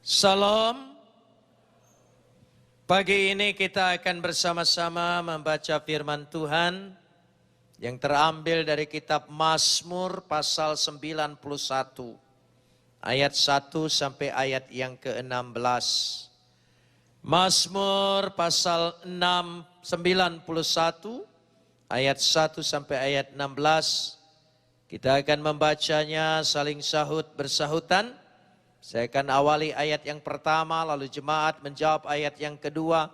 Salam. Pagi ini kita akan bersama-sama membaca firman Tuhan yang terambil dari kitab Mazmur pasal 91 ayat 1 sampai ayat yang ke-16. Mazmur pasal 91 ayat 1 sampai ayat 16. Kita akan membacanya saling sahut bersahutan. Saya akan awali ayat yang pertama, lalu jemaat menjawab ayat yang kedua,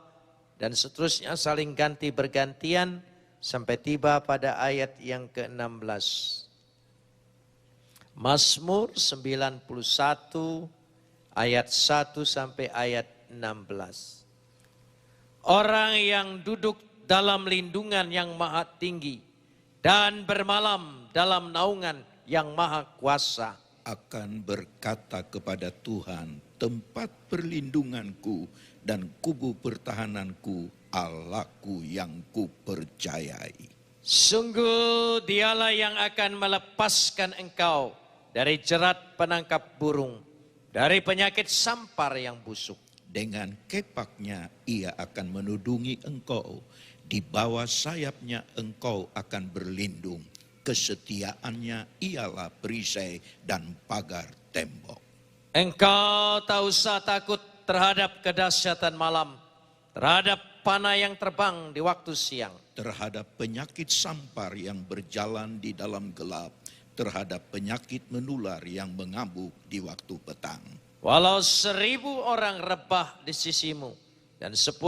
dan seterusnya saling ganti bergantian sampai tiba pada ayat yang ke-16. Mazmur 91 ayat 1 sampai ayat 16. Orang yang duduk dalam lindungan yang maha tinggi dan bermalam dalam naungan yang maha kuasa akan berkata kepada Tuhan, tempat perlindunganku dan kubu pertahananku, Allahku yang kupercayai. Sungguh dialah yang akan melepaskan engkau dari jerat penangkap burung, dari penyakit sampar yang busuk. Dengan kepaknya ia akan menudungi engkau, di bawah sayapnya engkau akan berlindung. Kesetiaannya ialah perisai dan pagar tembok. Engkau tak usah takut terhadap kedahsyatan malam, terhadap panah yang terbang di waktu siang, terhadap penyakit sampar yang berjalan di dalam gelap, terhadap penyakit menular yang mengamuk di waktu petang. Walau 1000 orang rebah di sisimu dan 10.000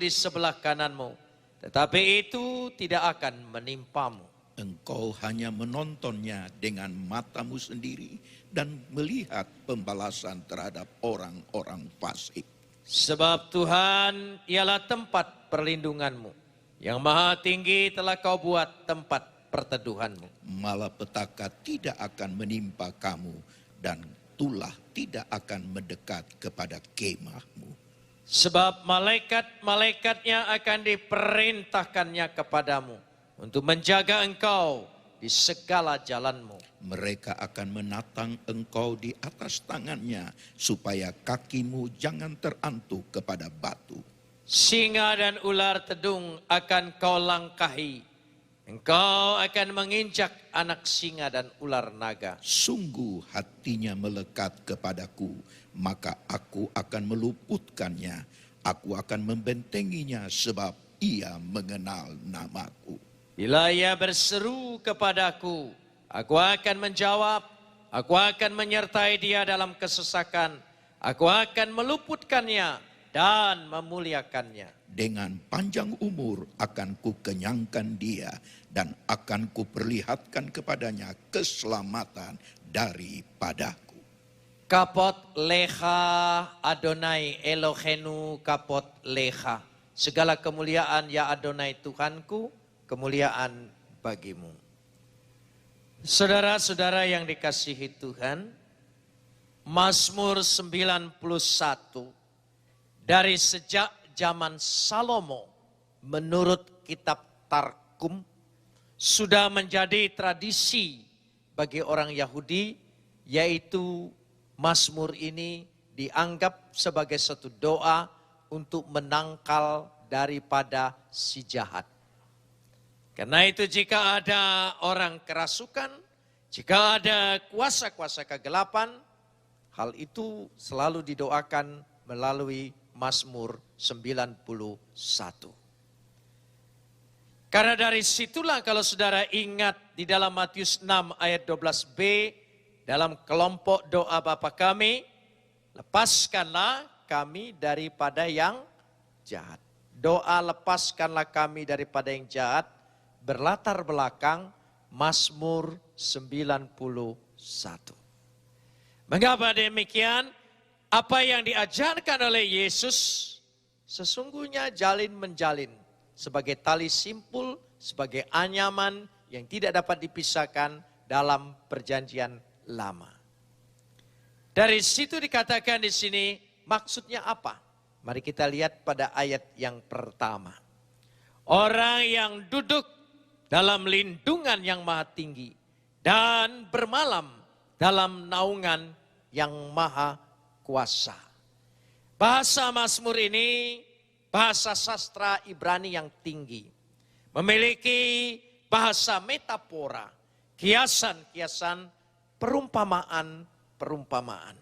di sebelah kananmu, tetapi itu tidak akan menimpamu. Engkau hanya menontonnya dengan matamu sendiri dan melihat pembalasan terhadap orang-orang fasik. Sebab Tuhan ialah tempat perlindunganmu, yang maha tinggi telah kau buat tempat perteduhanmu. Malapetaka tidak akan menimpa kamu dan tulah tidak akan mendekat kepada kemahmu. Sebab malaikat-malaikatnya akan diperintahkannya kepadamu untuk menjaga engkau di segala jalanmu. Mereka akan menatang engkau di atas tangannya, supaya kakimu jangan terantuk kepada batu. Singa dan ular tedung akan kau langkahi. Engkau akan menginjak anak singa dan ular naga. Sungguh hatinya melekat kepadaku, maka aku akan meluputkannya. Aku akan membentenginya sebab ia mengenal namaku. Bila ia berseru kepadaku, aku akan menjawab, aku akan menyertai dia dalam kesesakan, aku akan meluputkannya dan memuliakannya. Dengan panjang umur akan kukenyangkan dia dan akan kuperlihatkan kepadanya keselamatan daripadaku. Kapot lecha Adonai Elohenu kapot lecha. Segala kemuliaan ya Adonai Tuhanku, kemuliaan bagimu. Saudara-saudara yang dikasihi Tuhan, Mazmur 91 dari sejak zaman Salomo menurut kitab Targum sudah menjadi tradisi bagi orang Yahudi, yaitu Mazmur ini dianggap sebagai satu doa untuk menangkal daripada si jahat. Karena itu jika ada orang kerasukan, jika ada kuasa-kuasa kegelapan, hal itu selalu didoakan melalui Mazmur 91. Karena dari situlah kalau saudara ingat di dalam Matius 6 ayat 12b, dalam kelompok doa Bapa kami, lepaskanlah kami daripada yang jahat. Doa lepaskanlah kami daripada yang jahat, berlatar belakang Mazmur 91. Mengapa demikian? Apa yang diajarkan oleh Yesus sesungguhnya jalin menjalin sebagai tali simpul, sebagai anyaman yang tidak dapat dipisahkan dalam perjanjian lama. Dari situ dikatakan di sini maksudnya apa? Mari kita lihat pada ayat yang pertama. Orang yang duduk dalam lindungan yang maha tinggi dan bermalam dalam naungan yang maha kuasa. bahasa Mazmur ini bahasa sastra Ibrani yang tinggi. Memiliki bahasa metafora, kiasan-kiasan, perumpamaan-perumpamaan.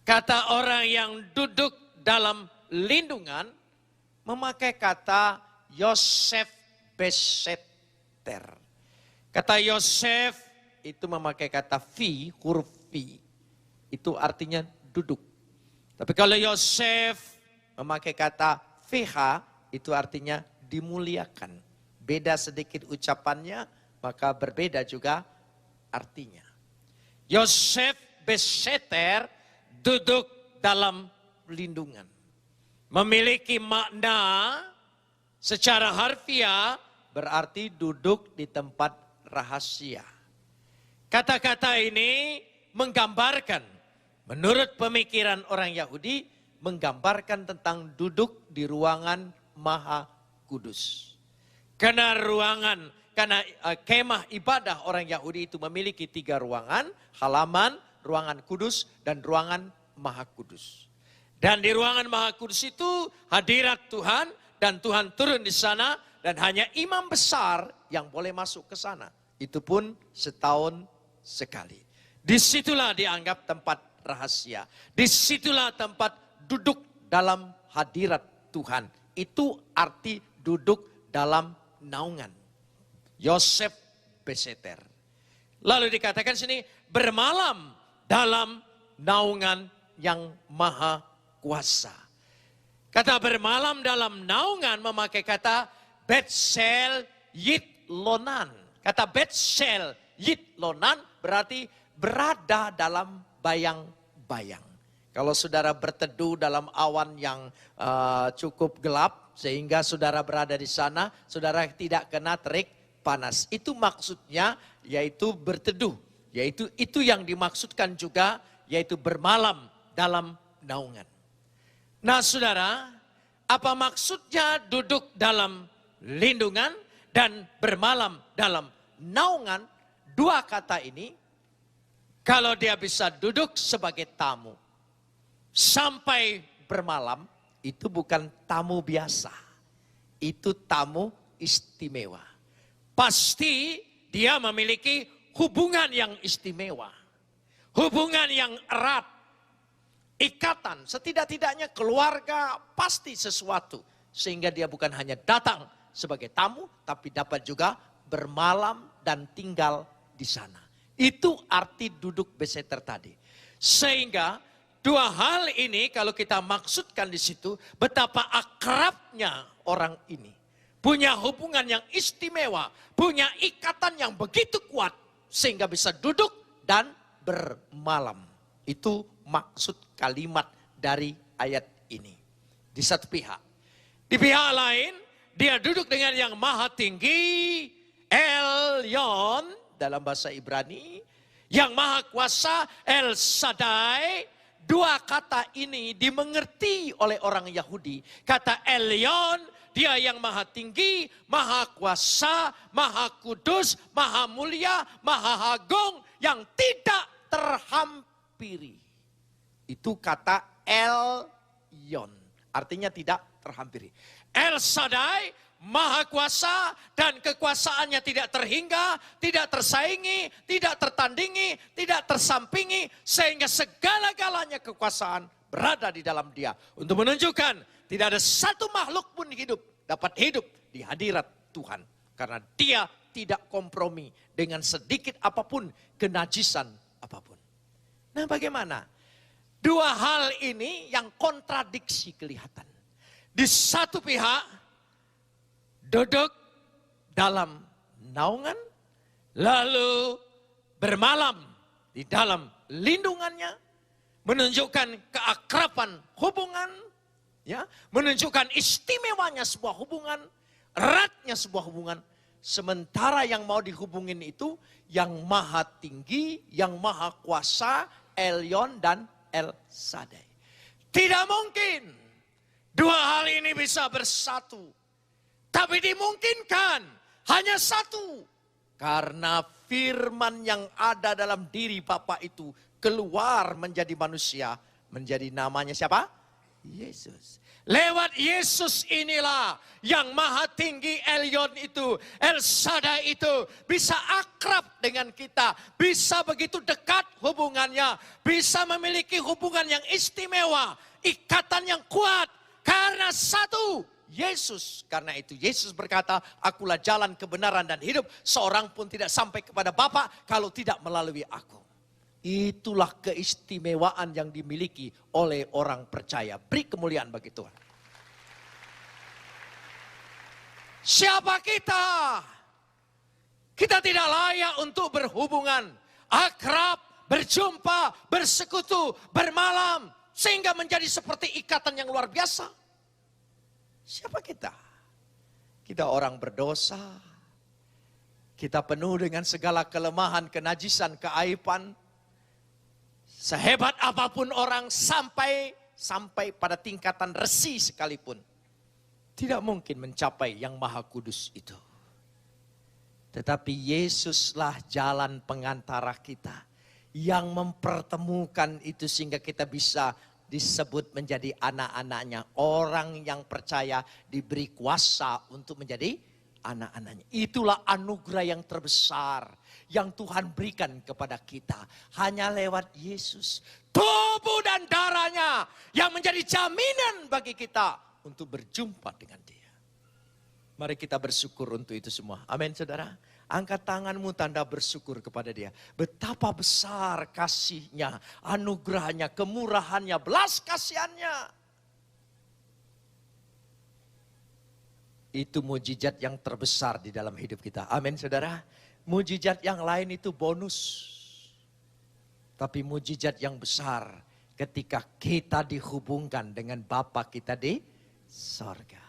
Kata orang yang duduk dalam lindungan memakai kata Yosef Beseter. Kata Yosef itu memakai kata fi, huruf fi. Itu artinya duduk. Tapi kalau Yosef memakai kata VH, itu artinya dimuliakan. Beda sedikit ucapannya, maka berbeda juga artinya. Yosef Beseter duduk dalam lindungan. Memiliki makna secara harfiah berarti duduk di tempat rahasia. Kata-kata ini menggambarkan, menurut pemikiran orang Yahudi, menggambarkan tentang duduk di ruangan Maha Kudus. Karena kemah ibadah orang Yahudi itu memiliki 3 ruangan, halaman, ruangan kudus, dan ruangan Maha Kudus. Dan di ruangan Maha Kudus itu hadirat Tuhan, dan Tuhan turun di sana, dan hanya imam besar yang boleh masuk ke sana. Itu pun setahun sekali. Disitulah dianggap tempat rahasia. Disitulah tempat duduk dalam hadirat Tuhan. Itu arti duduk dalam naungan. Yosef Beseter. Lalu dikatakan sini bermalam dalam naungan yang maha kuasa. Kata bermalam dalam naungan memakai kata Betsel Yitlonan. Kata Betsel Yitlonan berarti berada dalam bayang-bayang. Kalau saudara berteduh dalam awan yang cukup gelap, sehingga saudara berada di sana, saudara tidak kena terik panas. Itu maksudnya, yaitu berteduh. Yaitu itu yang dimaksudkan juga, yaitu bermalam dalam naungan. Nah saudara, apa maksudnya duduk dalam lindungan dan bermalam dalam naungan? 2 kata ini, kalau dia bisa duduk sebagai tamu, sampai bermalam, itu bukan tamu biasa. Itu tamu istimewa. Pasti dia memiliki hubungan yang istimewa. Hubungan yang erat. Ikatan, setidak-tidaknya keluarga pasti sesuatu. Sehingga dia bukan hanya datang sebagai tamu, tapi dapat juga bermalam dan tinggal di sana. Itu arti duduk beseter tadi. Sehingga 2 hal ini kalau kita maksudkan di situ, betapa akrabnya orang ini. Punya hubungan yang istimewa, punya ikatan yang begitu kuat, sehingga bisa duduk dan bermalam. Itu maksud kalimat dari ayat ini. Di satu pihak. Di pihak lain, dia duduk dengan yang maha tinggi, Elyon, dalam bahasa Ibrani, yang maha kuasa, El Shaddai. 2 kata ini dimengerti oleh orang Yahudi. Kata Elyon, dia yang maha tinggi, maha kuasa, maha kudus, maha mulia, maha agung, yang tidak terhampiri. Itu kata Elyon, artinya tidak terhampiri. El Shaddai, maha kuasa dan kekuasaannya tidak terhingga, tidak tersaingi, tidak tertandingi, tidak tersampingi. Sehingga segala-galanya kekuasaan berada di dalam dia. Untuk menunjukkan tidak ada satu makhluk pun dapat hidup di hadirat Tuhan. Karena dia tidak kompromi dengan sedikit apapun, kenajisan apapun. Nah bagaimana? 2 hal ini yang kontradiksi kelihatan. Di satu pihak, duduk dalam naungan, lalu bermalam di dalam lindungannya, menunjukkan keakraban hubungan, ya, menunjukkan istimewanya sebuah hubungan, eratnya sebuah hubungan. Sementara yang mau dihubungin itu yang maha tinggi, yang maha kuasa, Elyon dan El Shaddai. Tidak mungkin 2 hal ini bisa bersatu. Tapi dimungkinkan hanya satu. Karena firman yang ada dalam diri Bapa itu keluar menjadi manusia. Menjadi namanya siapa? Yesus. Lewat Yesus inilah yang maha tinggi Elyon itu, El Shaddai itu bisa akrab dengan kita. Bisa begitu dekat hubungannya. Bisa memiliki hubungan yang istimewa. Ikatan yang kuat. Karena satu, Yesus. Karena itu Yesus berkata, akulah jalan kebenaran dan hidup. Seorang pun tidak sampai kepada Bapa kalau tidak melalui aku. Itulah keistimewaan yang dimiliki oleh orang percaya. Beri kemuliaan bagi Tuhan. Siapa kita? Kita tidak layak untuk berhubungan, akrab, berjumpa, bersekutu, bermalam. Sehingga menjadi seperti ikatan yang luar biasa. Siapa kita? Kita orang berdosa. Kita penuh dengan segala kelemahan, kenajisan, keaiban. Sehebat apapun orang sampai pada tingkatan resi sekalipun. Tidak mungkin mencapai yang maha kudus itu. Tetapi Yesuslah jalan pengantara kita. Yang mempertemukan itu sehingga kita bisa disebut menjadi anak-anaknya. Orang yang percaya diberi kuasa untuk menjadi anak-anaknya. Itulah anugerah yang terbesar yang Tuhan berikan kepada kita. Hanya lewat Yesus. Tubuh dan darahnya yang menjadi jaminan bagi kita untuk berjumpa dengan Dia. Mari kita bersyukur untuk itu semua. Amin saudara. Angkat tanganmu tanda bersyukur kepada Dia. Betapa besar kasih-Nya, anugerahnya, kemurahannya, belas kasihannya. Itu mujizat yang terbesar di dalam hidup kita. Amin saudara. Mujizat yang lain itu bonus. Tapi mujizat yang besar ketika kita dihubungkan dengan Bapa kita di sorga.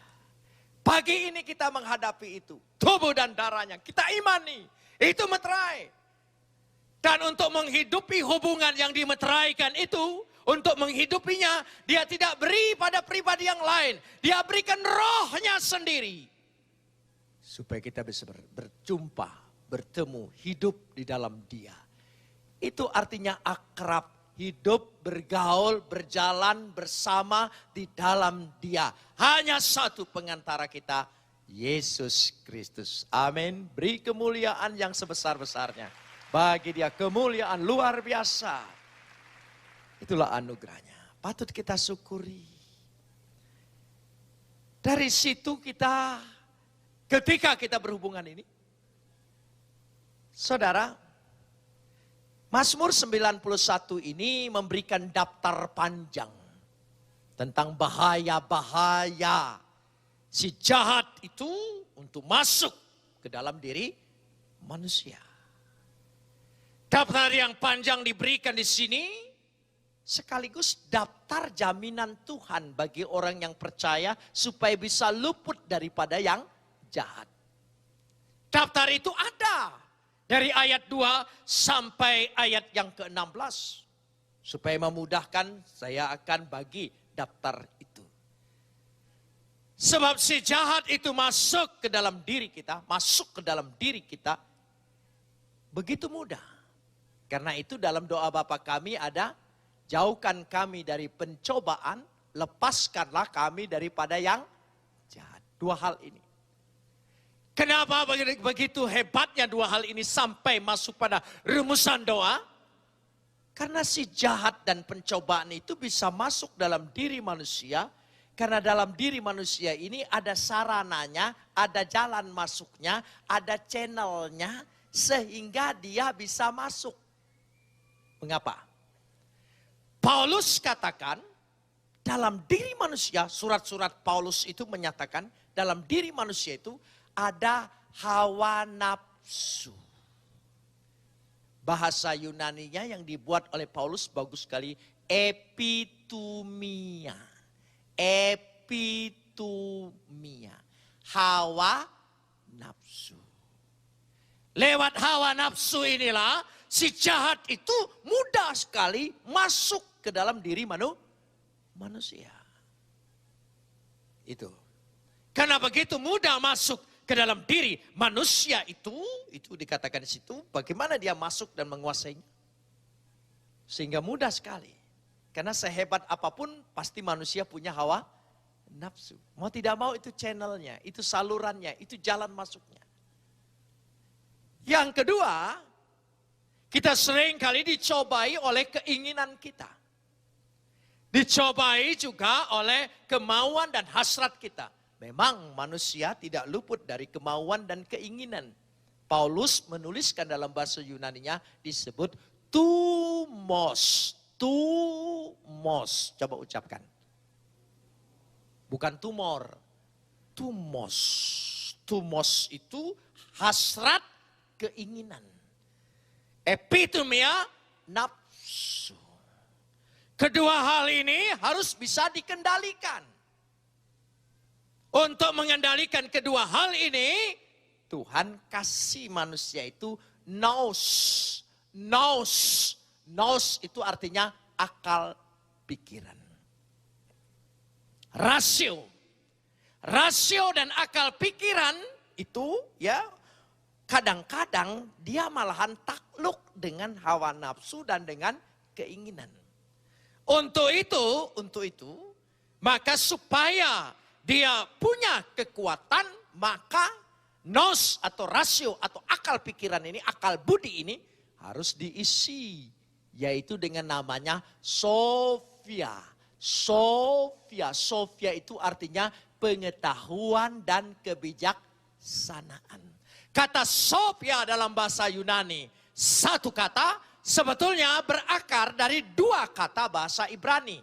Pagi ini kita menghadapi itu. Tubuh dan darahnya kita imani. Itu meterai. Dan untuk menghidupi hubungan yang dimeteraikan itu. Untuk menghidupinya Dia tidak beri pada pribadi yang lain. Dia berikan rohnya sendiri. Supaya kita bisa berjumpa, bertemu, hidup di dalam Dia. Itu artinya akrab. Hidup, bergaul, berjalan bersama di dalam Dia. Hanya satu pengantara kita, Yesus Kristus. Amin. Beri kemuliaan yang sebesar-besarnya. Bagi Dia kemuliaan luar biasa. Itulah anugerahnya. Patut kita syukuri. Dari situ kita, ketika kita berhubungan ini, saudara, Mazmur 91 ini memberikan daftar panjang tentang bahaya-bahaya si jahat itu untuk masuk ke dalam diri manusia. Daftar yang panjang diberikan di sini sekaligus daftar jaminan Tuhan bagi orang yang percaya supaya bisa luput daripada yang jahat. Daftar itu ada. Dari ayat 2 sampai ayat yang ke-16. Supaya memudahkan saya akan bagi daftar itu. Sebab si jahat itu masuk ke dalam diri kita. Masuk ke dalam diri kita. Begitu mudah. Karena itu dalam doa Bapa kami ada. Jauhkan kami dari pencobaan. Lepaskanlah kami daripada yang jahat. Dua hal ini. Kenapa begitu hebatnya dua hal ini sampai masuk pada rumusan doa? Karena si jahat dan pencobaan itu bisa masuk dalam diri manusia. Karena dalam diri manusia ini ada sarananya, ada jalan masuknya, ada channelnya. Sehingga dia bisa masuk. Mengapa? Paulus katakan dalam diri manusia, surat-surat Paulus itu menyatakan dalam diri manusia itu ada hawa nafsu. Bahasa Yunaninya yang dibuat oleh Paulus bagus sekali. Epitumia. Epitumia. Hawa nafsu. Lewat hawa nafsu inilah si jahat itu mudah sekali masuk ke dalam diri manusia. Itu. Karena begitu mudah masuk ke dalam diri manusia itu dikatakan di situ, bagaimana dia masuk dan menguasainya. Sehingga mudah sekali. Karena sehebat apapun pasti manusia punya hawa nafsu. Mau tidak mau itu channelnya, itu salurannya, itu jalan masuknya. Yang kedua, kita sering kali dicobai oleh keinginan kita. Dicobai juga oleh kemauan dan hasrat kita. Memang manusia tidak luput dari kemauan dan keinginan. Paulus menuliskan dalam bahasa Yunaninya disebut tumos. Tumos. Coba ucapkan. Bukan tumor. Tumos. Tumos itu hasrat keinginan. Epitomia nafsu. Kedua hal ini harus bisa dikendalikan. Untuk mengendalikan kedua hal ini, Tuhan kasih manusia itu nous. Nous. Nous itu artinya akal pikiran. Rasio. Rasio dan akal pikiran itu ya kadang-kadang dia malahan takluk dengan hawa nafsu dan dengan keinginan. Untuk itu, maka supaya dia punya kekuatan, maka nous atau rasio atau akal pikiran ini, akal budi ini harus diisi. Yaitu dengan namanya Sofia. Sofia. Sofia itu artinya pengetahuan dan kebijaksanaan. Kata Sofia dalam bahasa Yunani, satu kata sebetulnya berakar dari dua kata bahasa Ibrani.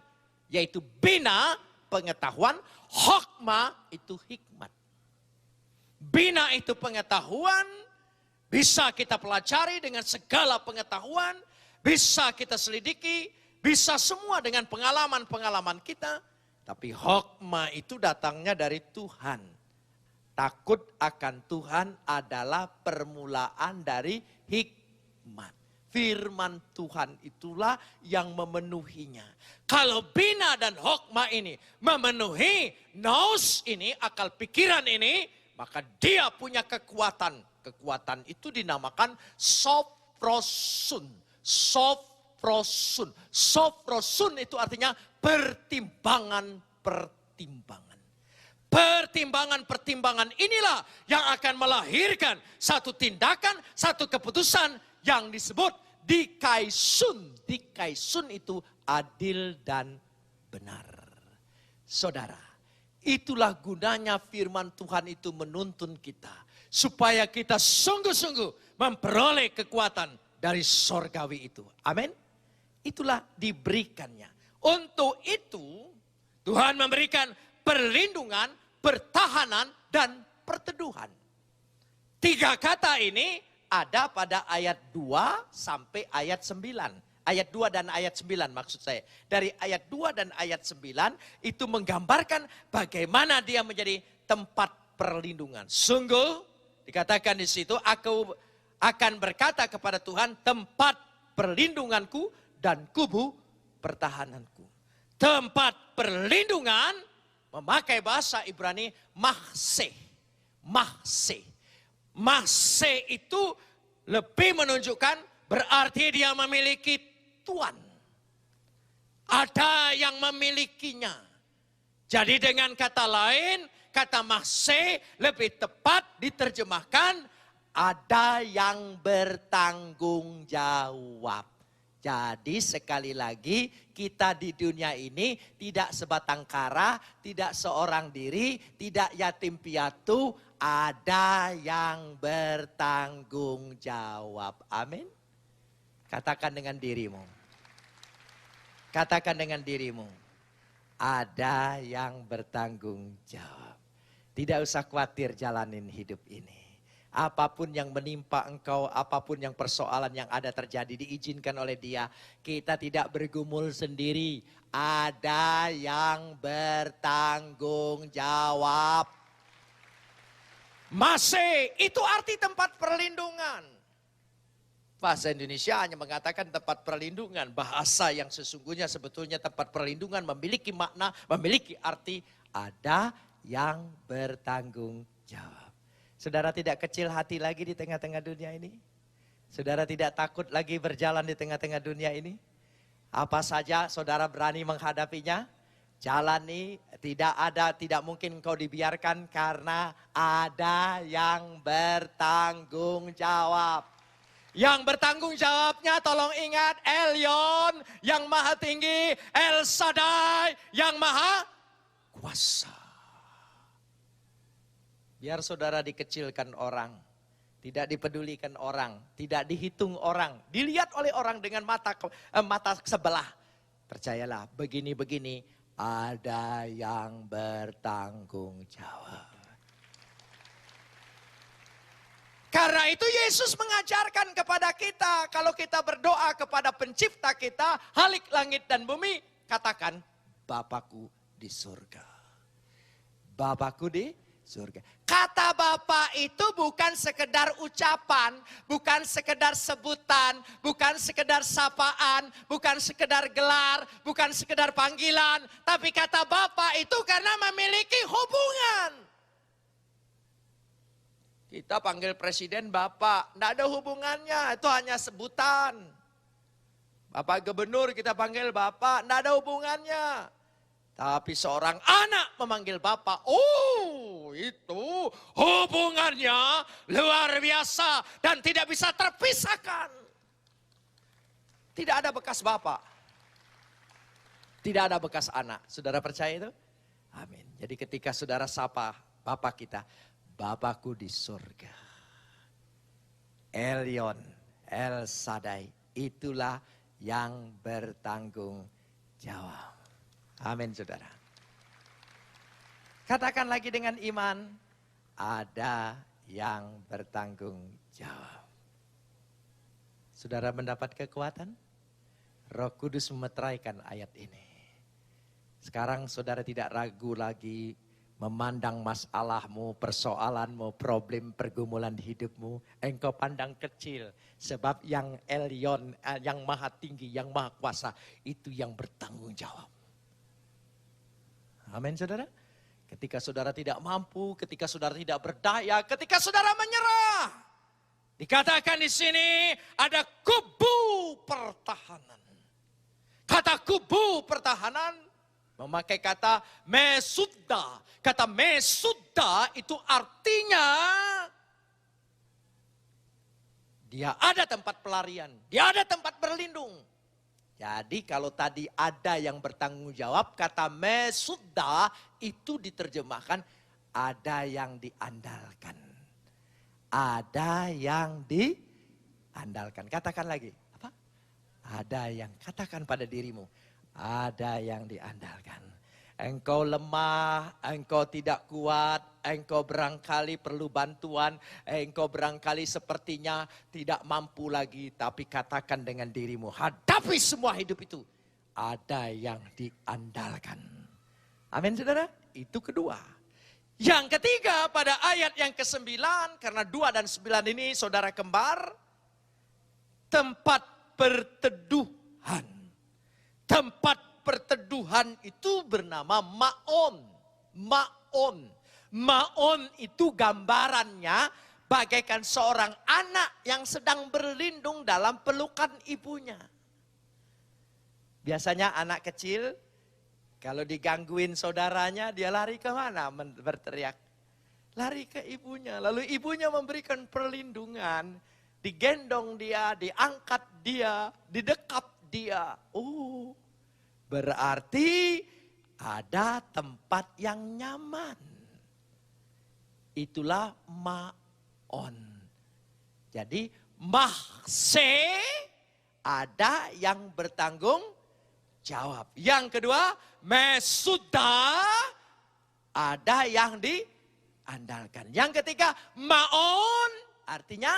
Yaitu bina, pengetahuan, hokma itu hikmat. Bina itu pengetahuan, bisa kita pelajari dengan segala pengetahuan, bisa kita selidiki, bisa semua dengan pengalaman-pengalaman kita. Tapi hokma itu datangnya dari Tuhan. Takut akan Tuhan adalah permulaan dari hikmat. Firman Tuhan itulah yang memenuhinya. Kalau bina dan hokma ini memenuhi nous ini, akal pikiran ini, maka dia punya kekuatan. Kekuatan itu dinamakan sophrosun. Sophrosun. Sophrosun itu artinya pertimbangan-pertimbangan. Pertimbangan-pertimbangan inilah yang akan melahirkan satu tindakan, satu keputusan yang disebut dikaisun. Dikaisun itu adil dan benar. Saudara, itulah gunanya firman Tuhan itu menuntun kita. Supaya kita sungguh-sungguh memperoleh kekuatan dari sorgawi itu. Amin. Itulah diberikannya. Untuk itu Tuhan memberikan perlindungan, pertahanan, dan perteduhan. Tiga kata ini ada pada ayat 2 sampai ayat 9. Ayat 2 dan ayat 9 maksud saya. Dari ayat 2 dan ayat 9 itu menggambarkan bagaimana dia menjadi tempat perlindungan. Sungguh dikatakan di situ, aku akan berkata kepada Tuhan, tempat perlindunganku dan kubu pertahananku. Tempat perlindungan memakai bahasa Ibrani mahse. Mahse. Mahse itu lebih menunjukkan berarti dia memiliki tuan. Ada yang memilikinya. Jadi dengan kata lain, kata mahse lebih tepat diterjemahkan ada yang bertanggung jawab. Jadi sekali lagi kita di dunia ini tidak sebatang kara, tidak seorang diri, tidak yatim piatu, ada yang bertanggung jawab. Amin. Katakan dengan dirimu. Katakan dengan dirimu. Ada yang bertanggung jawab. Tidak usah khawatir jalanin hidup ini. Apapun yang menimpa engkau, apapun yang persoalan yang ada terjadi diizinkan oleh Dia. Kita tidak bergumul sendiri. Ada yang bertanggung jawab. Masih itu arti tempat perlindungan. Bahasa Indonesia hanya mengatakan tempat perlindungan. Bahasa yang sesungguhnya sebetulnya tempat perlindungan memiliki makna, memiliki arti. Ada yang bertanggung jawab. Saudara tidak kecil hati lagi di tengah-tengah dunia ini? Saudara tidak takut lagi berjalan di tengah-tengah dunia ini? Apa saja saudara berani menghadapinya? Jalani, tidak mungkin kau dibiarkan karena ada yang bertanggung jawab. Yang bertanggung jawabnya tolong ingat Elyon yang maha tinggi, El Shaddai yang maha kuasa. Biar saudara dikecilkan orang, tidak dipedulikan orang, tidak dihitung orang, dilihat oleh orang dengan mata sebelah. Percayalah, begini-begini ada yang bertanggung jawab. Karena itu Yesus mengajarkan kepada kita, kalau kita berdoa kepada pencipta kita, Halik langit dan bumi, katakan, Bapakku di surga. Bapakku di surga. Kata Bapa itu bukan sekedar ucapan, bukan sekedar sebutan, bukan sekedar sapaan, bukan sekedar gelar, bukan sekedar panggilan. Tapi kata Bapa itu karena memiliki hubungan. Kita panggil presiden Bapak, tidak ada hubungannya, itu hanya sebutan. Bapak gubernur kita panggil Bapak, tidak ada hubungannya. Tapi seorang anak memanggil Bapak, oh itu hubungannya luar biasa dan tidak bisa terpisahkan. Tidak ada bekas Bapak, tidak ada bekas anak. Saudara percaya itu? Amin. Jadi ketika saudara sapa Bapak kita, Bapakku di surga. Elyon, El Shaddai, itulah yang bertanggung jawab. Amin saudara. Katakan lagi dengan iman, ada yang bertanggung jawab. Saudara mendapat kekuatan? Roh Kudus memeteraikan ayat ini. Sekarang saudara tidak ragu lagi memandang masalahmu, persoalanmu, problem, pergumulan hidupmu. Engkau pandang kecil. Sebab yang Elyon, yang maha tinggi, yang maha kuasa, itu yang bertanggung jawab. Amin saudara. Ketika saudara tidak mampu, ketika saudara tidak berdaya, ketika saudara menyerah. Dikatakan di sini ada kubu pertahanan. Kata kubu pertahanan memakai kata mesudda. Kata mesudda itu artinya dia ada tempat pelarian, dia ada tempat berlindung. Jadi kalau tadi ada yang bertanggung jawab, kata mesudda itu diterjemahkan ada yang diandalkan. Ada yang diandalkan. Katakan lagi. Apa? Ada yang, katakan pada dirimu. Ada yang diandalkan. Engkau lemah, engkau tidak kuat, engkau barangkali perlu bantuan, engkau barangkali sepertinya tidak mampu lagi. Tapi katakan dengan dirimu, hadapi semua hidup itu. Ada yang diandalkan. Amin saudara, itu kedua. Yang ketiga pada ayat yang ke-9, karena 2 dan 9 ini saudara kembar, tempat perteduhan. Tempat perteduhan itu bernama Maon. Maon. Maon itu gambarannya bagaikan seorang anak yang sedang berlindung dalam pelukan ibunya. Biasanya anak kecil kalau digangguin saudaranya dia lari ke mana berteriak? Lari ke ibunya. Lalu ibunya memberikan perlindungan. Digendong dia, diangkat dia, didekap dia. Oh, berarti ada tempat yang nyaman. Itulah Maon. Jadi mahse ada yang bertanggung jawab. Yang kedua, mesudda ada yang diandalkan. Yang ketiga, Maon artinya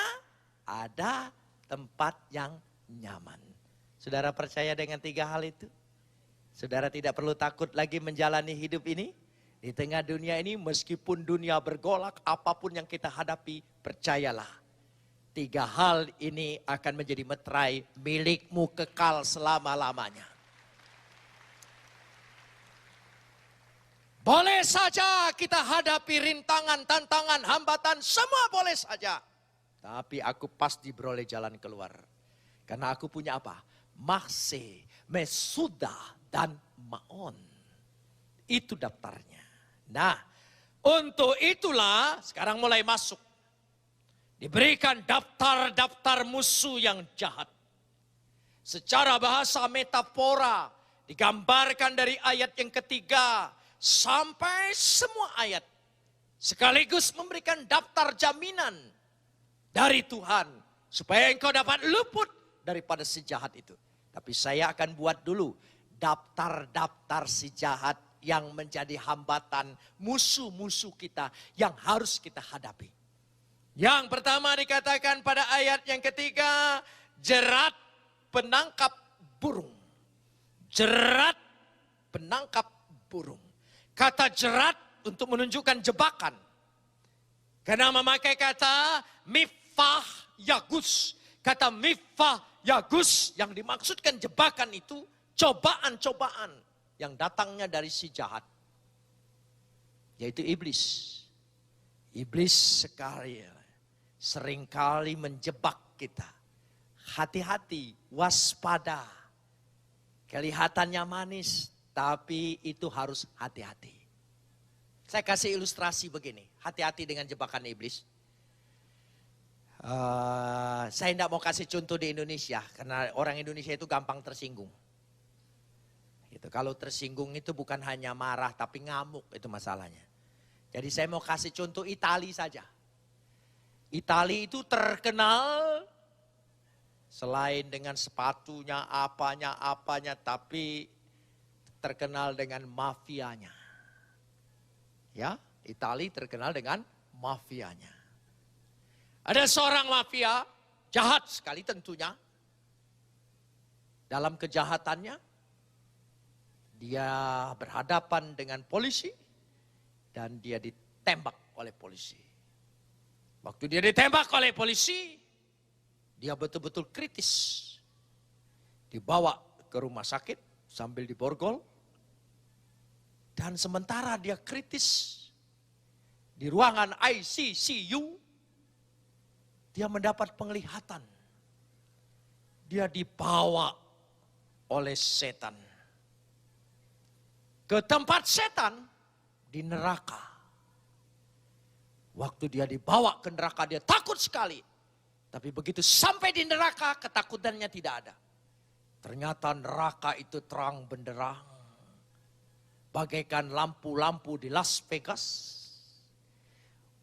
ada tempat yang nyaman. Saudara percaya dengan 3 hal itu? Saudara tidak perlu takut lagi menjalani hidup ini. Di tengah dunia ini meskipun dunia bergolak apapun yang kita hadapi, percayalah. 3 hal ini akan menjadi meterai milikmu kekal selama-lamanya. Boleh saja kita hadapi rintangan, tantangan, hambatan, semua boleh saja. Tapi aku pasti beroleh jalan keluar. Karena aku punya apa? Mahse. Mesudah, dan Maon. Itu daftarnya. Nah, untuk itulah sekarang mulai masuk. Diberikan daftar-daftar musuh yang jahat. Secara bahasa metafora digambarkan dari ayat yang ketiga sampai semua ayat. Sekaligus memberikan daftar jaminan dari Tuhan. Supaya engkau dapat luput daripada si jahat itu. Tapi saya akan buat dulu daftar-daftar si jahat yang menjadi hambatan musuh-musuh kita yang harus kita hadapi. Yang pertama dikatakan pada ayat yang ketiga, jerat penangkap burung. Jerat penangkap burung. Kata jerat untuk menunjukkan jebakan. Karena memakai kata mifah yagus. Kata mifah yagus yang dimaksudkan jebakan itu cobaan-cobaan yang datangnya dari si jahat. Yaitu iblis. Iblis seringkali menjebak kita. Hati-hati, waspada. Kelihatannya manis, tapi itu harus hati-hati. Saya kasih ilustrasi begini, hati-hati dengan jebakan iblis. Saya tidak mau kasih contoh di Indonesia, karena orang Indonesia itu gampang tersinggung. Gitu. Kalau tersinggung itu bukan hanya marah, tapi ngamuk, itu masalahnya. Jadi saya mau kasih contoh Itali saja. Itali itu terkenal selain dengan sepatunya, apanya, tapi terkenal dengan mafianya. Ya, Itali terkenal dengan mafianya. Ada seorang mafia, jahat sekali tentunya. Dalam kejahatannya, dia berhadapan dengan polisi dan dia ditembak oleh polisi. Waktu dia ditembak oleh polisi, dia betul-betul kritis. Dibawa ke rumah sakit sambil diborgol. Dan sementara dia kritis di ruangan ICCU, dia mendapat penglihatan. Dia dibawa oleh setan. Ke tempat setan di neraka. Waktu dia dibawa ke neraka dia takut sekali. Tapi begitu sampai di neraka ketakutannya tidak ada. Ternyata neraka itu terang benderang. Bagaikan lampu-lampu di Las Vegas.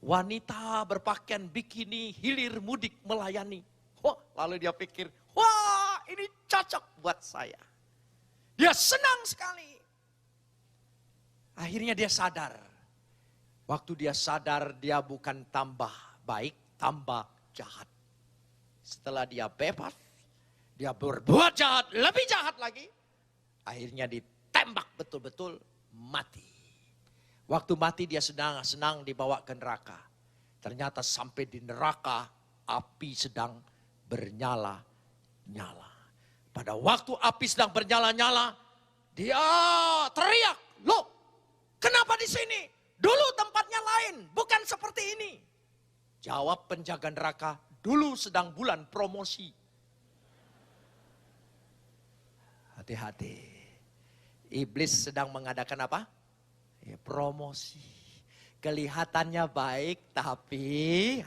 Wanita berpakaian bikini hilir mudik melayani. Wah, lalu dia pikir, wah ini cocok buat saya. Dia senang sekali. Akhirnya dia sadar. Waktu dia sadar dia bukan tambah baik, tambah jahat. Setelah dia bebas, dia berbuat jahat, lebih jahat lagi. Akhirnya ditembak betul-betul mati. Waktu mati dia senang dibawa ke neraka. Ternyata sampai di neraka api sedang bernyala-nyala. Pada waktu api sedang bernyala-nyala, dia teriak, "Loh, kenapa di sini? Dulu tempatnya lain, bukan seperti ini." Jawab penjaga neraka, "Dulu sedang bulan promosi." Hati-hati. Iblis sedang mengadakan apa? Ya, promosi. Kelihatannya baik, tapi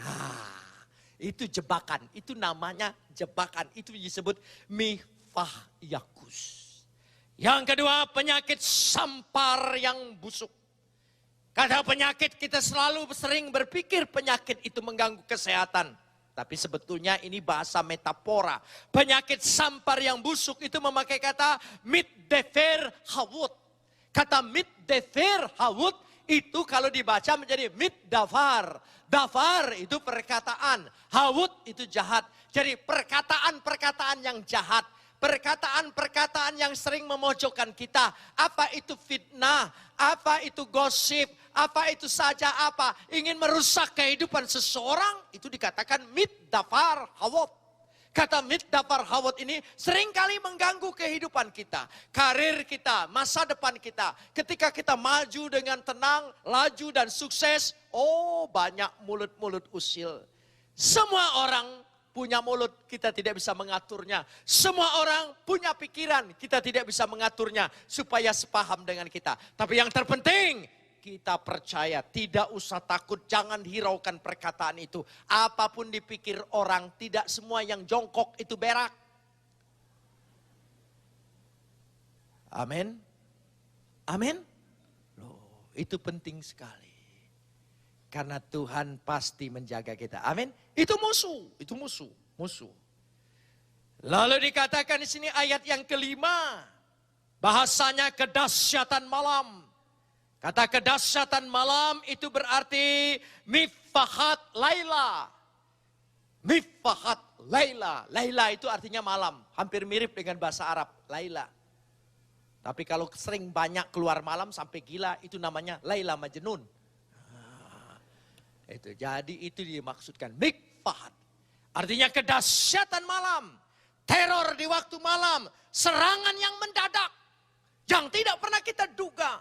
itu jebakan. Itu namanya jebakan. Itu disebut mifah yakus. Yang kedua, penyakit sampar yang busuk. Kata penyakit, kita selalu sering berpikir penyakit itu mengganggu kesehatan. Tapi sebetulnya ini bahasa metafora. Penyakit sampar yang busuk itu memakai kata mitdefer hawut. Kata mitdefer hawut itu kalau dibaca menjadi mitdafar. Dafar itu perkataan, hawut itu jahat. Jadi perkataan-perkataan yang jahat. Perkataan-perkataan yang sering memojokkan kita. Apa itu fitnah, apa itu gosip, apa itu saja apa. Ingin merusak kehidupan seseorang, itu dikatakan mitdafar hawat. Kata mitdafar hawat ini seringkali mengganggu kehidupan kita. Karir kita, masa depan kita. Ketika kita maju dengan tenang, laju dan sukses. Oh, banyak mulut-mulut usil. Semua orang punya mulut, kita tidak bisa mengaturnya. Semua orang punya pikiran, kita tidak bisa mengaturnya supaya sepaham dengan kita. Tapi yang terpenting, kita percaya, tidak usah takut, jangan hiraukan perkataan itu. Apapun dipikir orang, tidak semua yang jongkok itu berak. Amin. Amin. Loh, itu penting sekali. Karena Tuhan pasti menjaga kita. Amin. Itu musuh, musuh. Lalu dikatakan di sini ayat yang kelima, bahasanya kedahsyatan malam. Kata kedahsyatan malam itu berarti mifahat laila. Mifahat laila. Laila itu artinya malam. Hampir mirip dengan bahasa Arab, laila. Tapi kalau sering banyak keluar malam sampai gila, itu namanya Laila Majnun. Itu jadi itu dimaksudkan mikfahat. Artinya kedahsyatan malam, teror di waktu malam, serangan yang mendadak yang tidak pernah kita duga.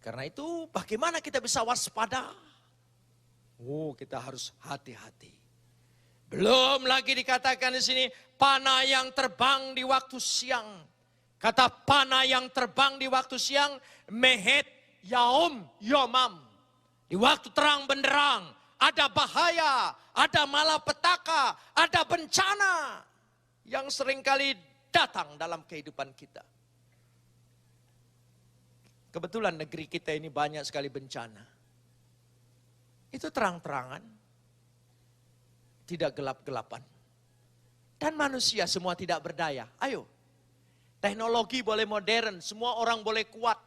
Karena itu bagaimana kita bisa waspada? Oh, kita harus hati-hati. Belum lagi dikatakan di sini panah yang terbang di waktu siang. Kata panah yang terbang di waktu siang, mehet yaum yomam. Di waktu terang benderang, ada bahaya, ada malapetaka, ada bencana yang seringkali datang dalam kehidupan kita. Kebetulan negeri kita ini banyak sekali bencana. Itu terang-terangan, tidak gelap-gelapan. Dan manusia semua tidak berdaya. Ayo. Teknologi boleh modern, semua orang boleh kuat.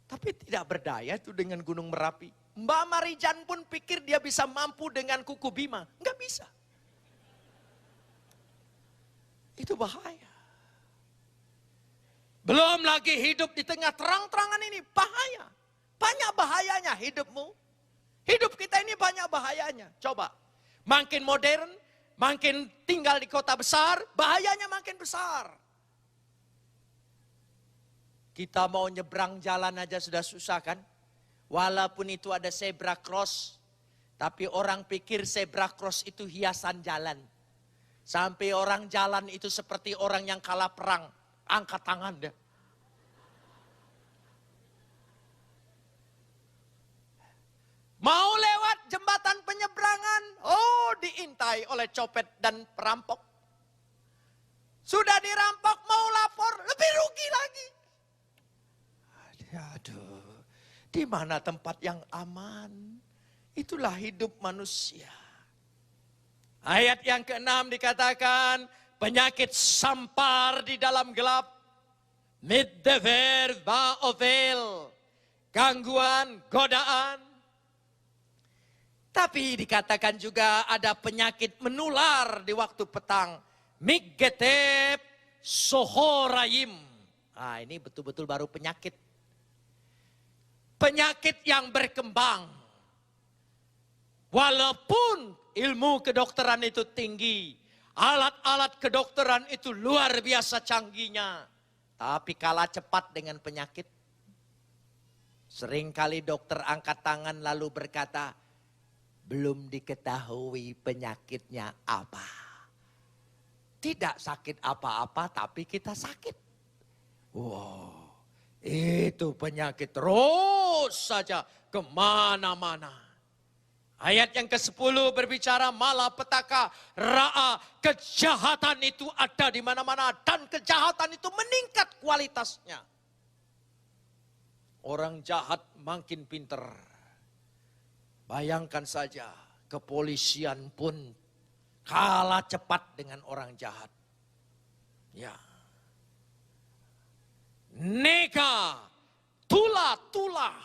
Tapi tidak berdaya itu dengan Gunung Merapi. Mbak Marijan pun pikir dia bisa mampu dengan Kuku Bima. Enggak bisa. Itu bahaya. Belum lagi hidup di tengah terang-terangan ini, bahaya. Banyak bahayanya hidupmu. Hidup kita ini banyak bahayanya. Coba, makin modern, makin tinggal di kota besar, bahayanya makin besar. Kita mau nyebrang jalan aja sudah susah kan? Walaupun itu ada zebra cross. Tapi orang pikir zebra cross itu hiasan jalan. Sampai orang jalan itu seperti orang yang kalah perang. Angkat tangan deh. Mau lewat jembatan penyeberangan. Oh, diintai oleh copet dan perampok. Sudah dirampok, mau lapor, lebih rugi lagi. Aduh, di mana tempat yang aman? Itulah hidup manusia. Ayat yang ke-6 dikatakan, penyakit sampar di dalam gelap. Middever va ovel. Gangguan, godaan. Tapi dikatakan juga ada penyakit menular di waktu petang. Miggetep sohorayim. Nah, ini betul-betul baru penyakit. Penyakit yang berkembang. Walaupun ilmu kedokteran itu tinggi. Alat-alat kedokteran itu luar biasa canggihnya. Tapi kalah cepat dengan penyakit. Seringkali dokter angkat tangan lalu berkata, belum diketahui penyakitnya apa. Tidak sakit apa-apa tapi kita sakit. Wow. Itu penyakit terus saja kemana-mana. Ayat yang ke-10 berbicara malapetaka, ra'a, kejahatan itu ada di mana-mana. Dan kejahatan itu meningkat kualitasnya. Orang jahat makin pinter. Bayangkan saja, kepolisian pun kalah cepat dengan orang jahat. Ya. Nega, tulah-tulah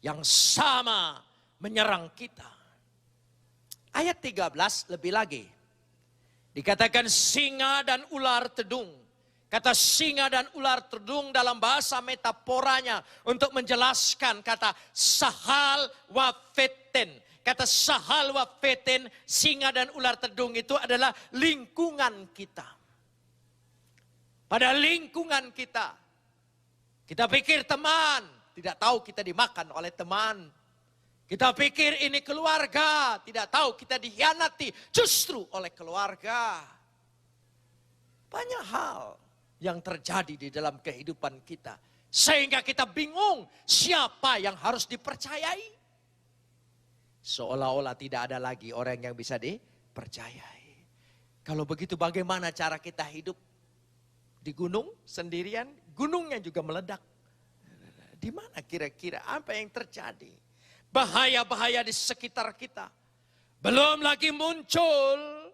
yang sama menyerang kita. Ayat 13 lebih lagi. Dikatakan singa dan ular tedung. Kata singa dan ular tedung dalam bahasa metaforanya untuk menjelaskan kata sahal wa feten. Kata sahal wa feten, singa dan ular tedung itu adalah lingkungan kita. Pada lingkungan kita. Kita pikir teman, tidak tahu kita dimakan oleh teman. Kita pikir ini keluarga, tidak tahu kita dikhianati justru oleh keluarga. Banyak hal yang terjadi di dalam kehidupan kita. Sehingga kita bingung siapa yang harus dipercayai. Seolah-olah tidak ada lagi orang yang bisa dipercayai. Kalau begitu bagaimana cara kita hidup di gunung sendirian? Gunungnya juga meledak. Di mana kira-kira apa yang terjadi? Bahaya-bahaya di sekitar kita. Belum lagi muncul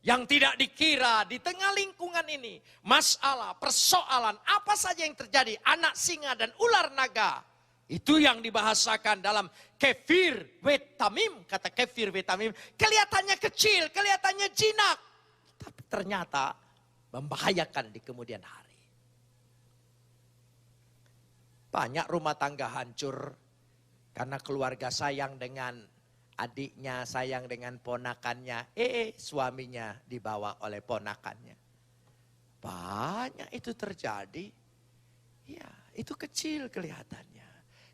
yang tidak dikira di tengah lingkungan ini. Masalah, persoalan, apa saja yang terjadi. Anak singa dan ular naga. Itu yang dibahasakan dalam kefir wetamim. Kata kefir wetamim. Kelihatannya kecil, kelihatannya jinak. Tapi ternyata membahayakan di kemudian hari. Banyak rumah tangga hancur. Karena keluarga sayang dengan adiknya, sayang dengan ponakannya. Suaminya dibawa oleh ponakannya. Banyak itu terjadi. Ya, itu kecil kelihatannya.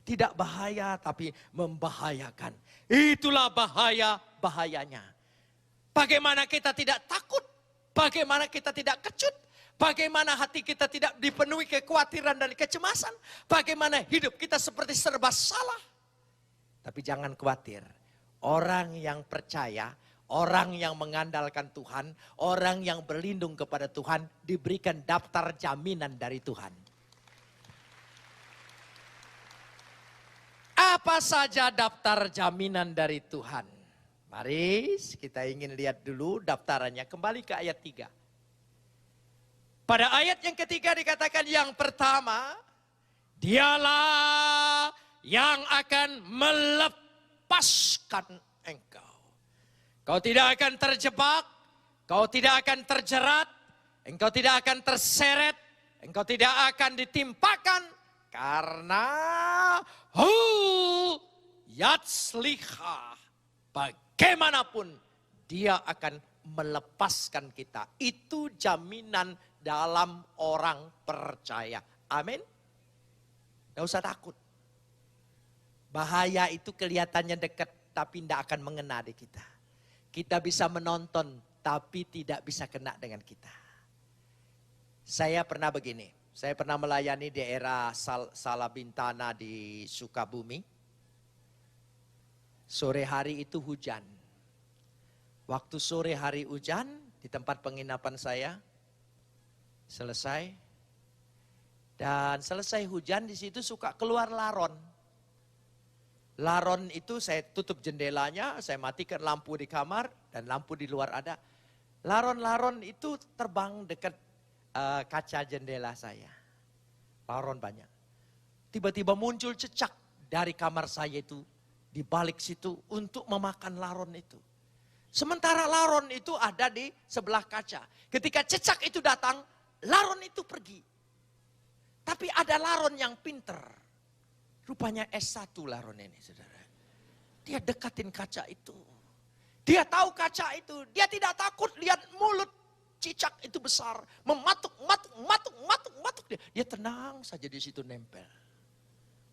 Tidak bahaya tapi membahayakan. Itulah bahayanya. Bagaimana kita tidak takut. Bagaimana kita tidak kecut. Bagaimana hati kita tidak dipenuhi kekhawatiran dan kecemasan. Bagaimana hidup kita seperti serba salah. Tapi jangan khawatir, orang yang percaya, orang yang mengandalkan Tuhan, orang yang berlindung kepada Tuhan, diberikan daftar jaminan dari Tuhan. Apa saja daftar jaminan dari Tuhan? Mari kita ingin lihat dulu daftarannya, kembali ke ayat 3. Pada ayat yang ketiga dikatakan yang pertama, dialah yang akan melepaskan engkau. Kau tidak akan terjebak, kau tidak akan terjerat, engkau tidak akan terseret, engkau tidak akan ditimpakan. Karena yatsliha, bagaimanapun dia akan melepaskan kita. Itu jaminan dalam orang percaya. Amin. Tidak usah takut. Bahaya itu kelihatannya dekat tapi tidak akan mengena di kita. Kita bisa menonton tapi tidak bisa kena dengan kita. Saya pernah begini, saya pernah melayani di daerah Salabintana di Sukabumi. Sore hari itu hujan. Waktu sore hari hujan di tempat penginapan saya selesai. Dan selesai hujan di situ suka keluar laron. Laron itu saya tutup jendelanya, saya matikan lampu di kamar dan lampu di luar ada. Laron-laron itu terbang dekat kaca jendela saya. Laron banyak. Tiba-tiba muncul cecak dari kamar saya itu di balik situ untuk memakan laron itu. Sementara laron itu ada di sebelah kaca. Ketika cecak itu datang, laron itu pergi. Tapi ada laron yang pinter. Rupanya S1 laron ini, saudara. Dia dekatin kaca itu. Dia tahu kaca itu. Dia tidak takut lihat mulut cicak itu besar. Mematuk. Dia tenang saja di situ nempel.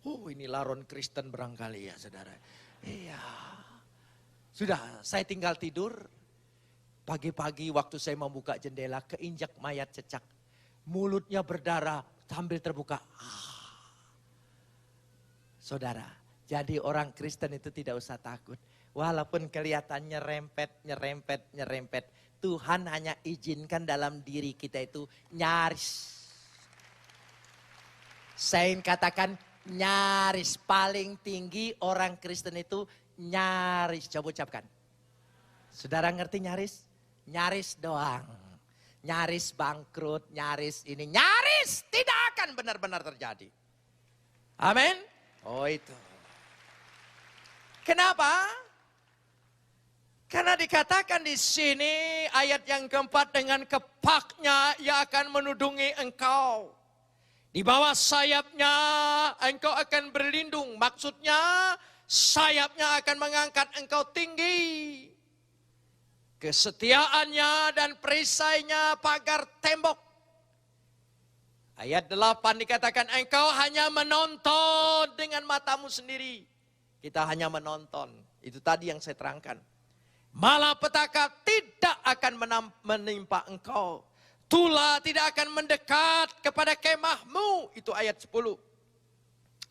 Oh, ini laron Kristen barangkali ya, saudara. Iya. Sudah, saya tinggal tidur. Pagi-pagi waktu saya membuka jendela, keinjak mayat cecak. Mulutnya berdarah sambil terbuka. Saudara, jadi orang Kristen itu tidak usah takut. Walaupun kelihatannya nyerempet. Tuhan hanya izinkan dalam diri kita itu nyaris. Saya katakan nyaris, paling tinggi orang Kristen itu nyaris. Coba ucapkan. Saudara ngerti nyaris? Nyaris doang. Nyaris bangkrut, nyaris ini. Nyaris tidak akan benar-benar terjadi. Amin. Oh itu. Kenapa? Karena dikatakan di sini ayat yang keempat, dengan kepaknya ia akan menudungi engkau. Di bawah sayapnya engkau akan berlindung. Maksudnya sayapnya akan mengangkat engkau tinggi. Kesetiaannya dan perisainya pagar tembok. Ayat 8 dikatakan engkau hanya menonton dengan matamu sendiri. Kita hanya menonton. Itu tadi yang saya terangkan. Malapetaka tidak akan menimpa engkau. Tula tidak akan mendekat kepada kemahmu. Itu ayat 10.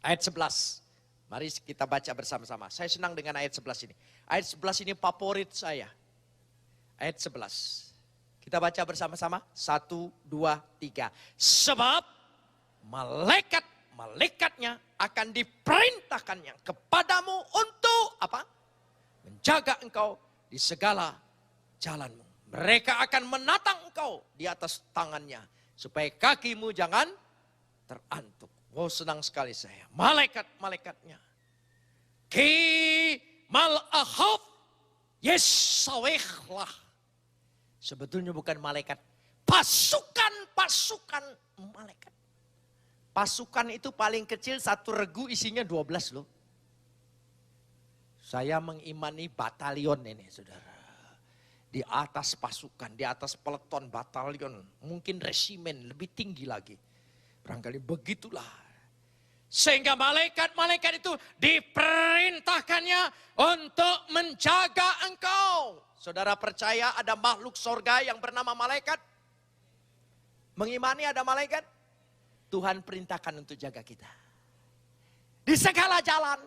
Ayat 11. Mari kita baca bersama-sama. Saya senang dengan ayat 11 ini. Ayat 11 ini favorit saya. Ayat 11. Kita baca bersama-sama. 1, 2, 3. Sebab malaikat-malaikatnya akan diperintahkannya kepadamu untuk apa? Menjaga engkau di segala jalanmu. Mereka akan menatang engkau di atas tangannya. Supaya kakimu jangan terantuk. Oh, senang sekali saya. Malaikat-malaikatnya. Ki mal'ahaf yesawehlah. Sebetulnya bukan malaikat. Pasukan-pasukan malaikat. Pasukan itu paling kecil satu regu isinya 12 loh. Saya mengimani batalion ini saudara. Di atas pasukan, di atas peleton batalion. Mungkin resimen lebih tinggi lagi. Barangkali begitulah. Sehingga malaikat-malaikat itu diperintahkannya untuk menjaga engkau. Saudara percaya ada makhluk sorga yang bernama malaikat? Mengimani ada malaikat? Tuhan perintahkan untuk jaga kita. Di segala jalan.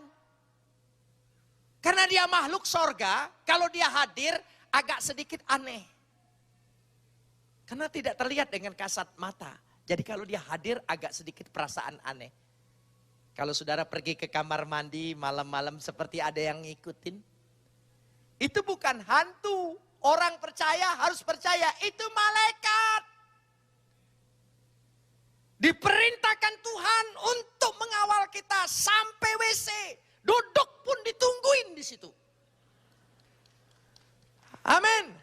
Karena dia makhluk sorga, kalau dia hadir agak sedikit aneh. Karena tidak terlihat dengan kasat mata. Jadi kalau dia hadir agak sedikit perasaan aneh. Kalau saudara pergi ke kamar mandi malam-malam seperti ada yang ngikutin. Itu bukan hantu. Orang percaya harus percaya itu malaikat. Diperintahkan Tuhan untuk mengawal kita sampai WC. Duduk pun ditungguin di situ. Amin.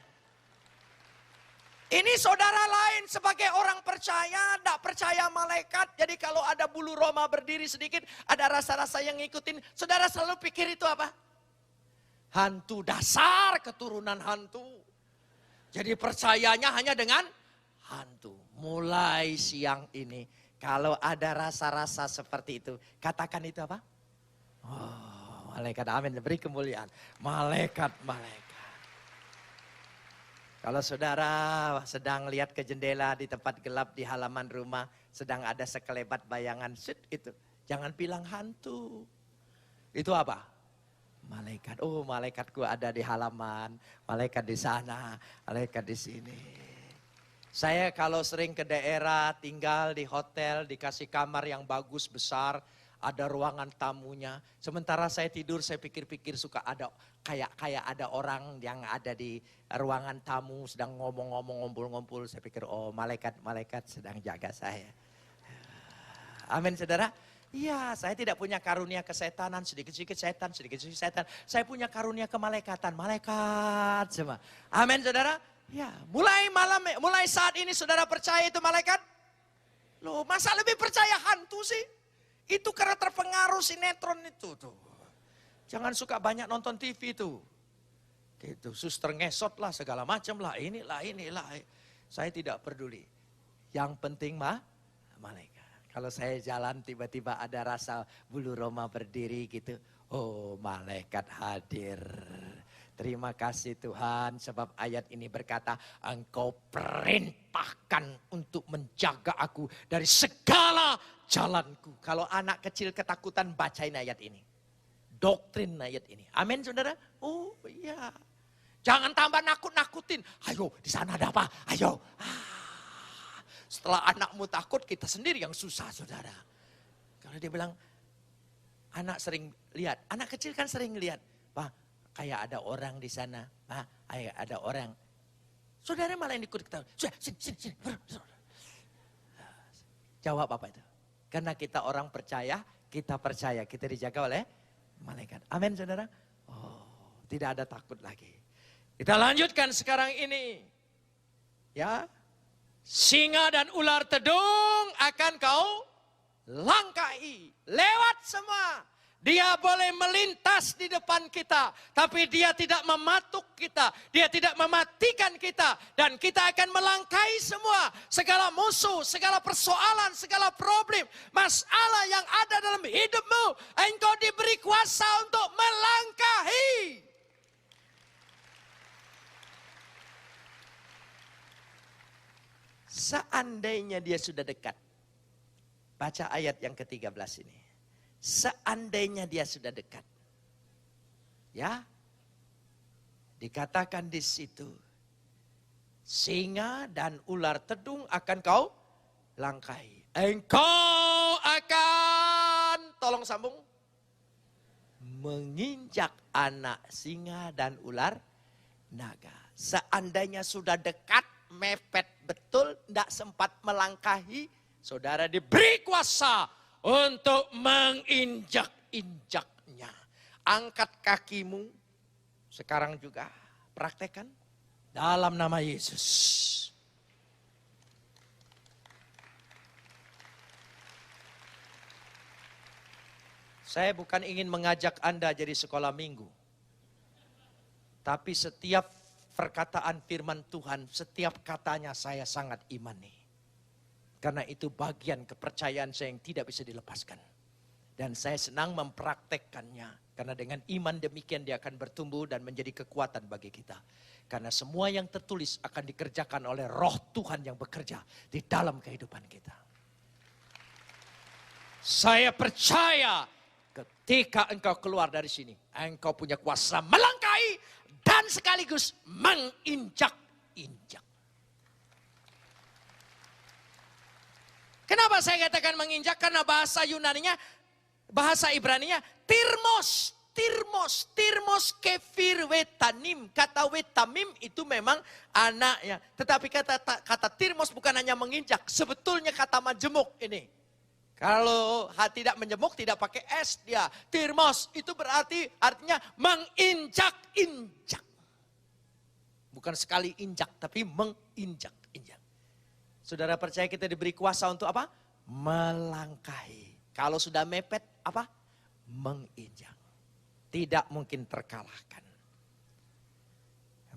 Ini saudara lain sebagai orang percaya, tidak percaya malaikat. Jadi kalau ada bulu roma berdiri sedikit, ada rasa-rasa yang ngikutin. Saudara selalu pikir itu apa? Hantu, dasar keturunan hantu. Jadi percayanya hanya dengan hantu. Mulai siang ini, kalau ada rasa-rasa seperti itu, katakan itu apa? Oh, malaikat, amin, beri kemuliaan. Malaikat-malaikat. Kalau saudara sedang lihat ke jendela di tempat gelap di halaman rumah, sedang ada sekelebat bayangan, itu. Jangan bilang hantu. Itu apa? Malaikat. Oh, malaikatku ada di halaman, malaikat di sana, malaikat di sini. Saya kalau sering ke daerah, tinggal di hotel, dikasih kamar yang bagus, besar, ada ruangan tamunya. Sementara saya tidur, saya pikir-pikir suka ada kayak ada orang yang ada di ruangan tamu sedang ngomong-ngomong, ngumpul-ngumpul. Saya pikir, oh malaikat-malaikat sedang jaga saya. Amin saudara. Iya, saya tidak punya karunia kesetanan, sedikit-sedikit setan, sedikit-sedikit setan. Saya punya karunia kemalaikatan, malaikat semua. Amin saudara. Ya, mulai saat ini saudara percaya itu malaikat? Loh, masa lebih percaya hantu sih? Itu karena terpengaruh sinetron itu tuh. Jangan suka banyak nonton TV tuh. Gitu, suster ngesot lah segala macam lah, inilah. Saya tidak peduli. Yang penting malaikat. Kalau saya jalan tiba-tiba ada rasa bulu roma berdiri gitu. Oh, malaikat hadir. Terima kasih Tuhan sebab ayat ini berkata, engkau perintahkan untuk menjaga aku dari segala jalanku. Kalau anak kecil ketakutan, bacain ayat ini. Doktrin ayat ini. Amin saudara? Oh iya. Jangan tambah nakut-nakutin. Ayo di sana ada apa? Ayo. Setelah anakmu takut, kita sendiri yang susah saudara. Kalau dia bilang, anak sering lihat. Anak kecil kan sering lihat. Pak, kayak ada orang di sana. Kayak ada orang. Saudara malah yang ikut ketawa. Sini. Jawab apa itu? Karena kita orang percaya, kita dijaga oleh malaikat. Amin saudara. Oh, tidak ada takut lagi. Kita lanjutkan sekarang ini. Ya. Singa dan ular tedung akan kau langkahi. Lewat semua. Dia boleh melintas di depan kita. Tapi dia tidak mematuk kita. Dia tidak mematikan kita. Dan kita akan melangkahi semua. Segala musuh, segala persoalan, segala problem. Masalah yang ada dalam hidupmu. Engkau diberi kuasa untuk melangkahi. Seandainya dia sudah dekat. Baca ayat yang ke-13 ini. Seandainya dia sudah dekat. Ya. Dikatakan di situ. Singa dan ular tedung akan kau langkahi. Engkau akan, tolong sambung. Menginjak anak singa dan ular naga. Seandainya sudah dekat, mepet betul, tidak sempat melangkahi, saudara diberi kuasa untuk menginjak-injaknya. Angkat kakimu, sekarang juga praktekkan dalam nama Yesus. Saya bukan ingin mengajak Anda jadi sekolah minggu. Tapi setiap perkataan firman Tuhan, setiap katanya saya sangat imani. Karena itu bagian kepercayaan saya yang tidak bisa dilepaskan. Dan saya senang mempraktekkannya. Karena dengan iman demikian dia akan bertumbuh dan menjadi kekuatan bagi kita. Karena semua yang tertulis akan dikerjakan oleh Roh Tuhan yang bekerja di dalam kehidupan kita. Saya percaya ketika engkau keluar dari sini, engkau punya kuasa melangkahi dan sekaligus menginjak-injak. Kenapa saya katakan menginjak? Karena bahasa Yunaninya, bahasa Ibraninya tirmos. Tirmos kefir wetanim. Kata wetamim itu memang anaknya. Tetapi kata tirmos bukan hanya menginjak. Sebetulnya kata majemuk ini. Kalau tidak menjemuk, tidak pakai es dia. Tirmos itu berarti artinya menginjak-injak. Bukan sekali injak, tapi menginjak-injak. Saudara percaya kita diberi kuasa untuk apa? Melangkahi. Kalau sudah mepet, apa? Menginjak. Tidak mungkin terkalahkan.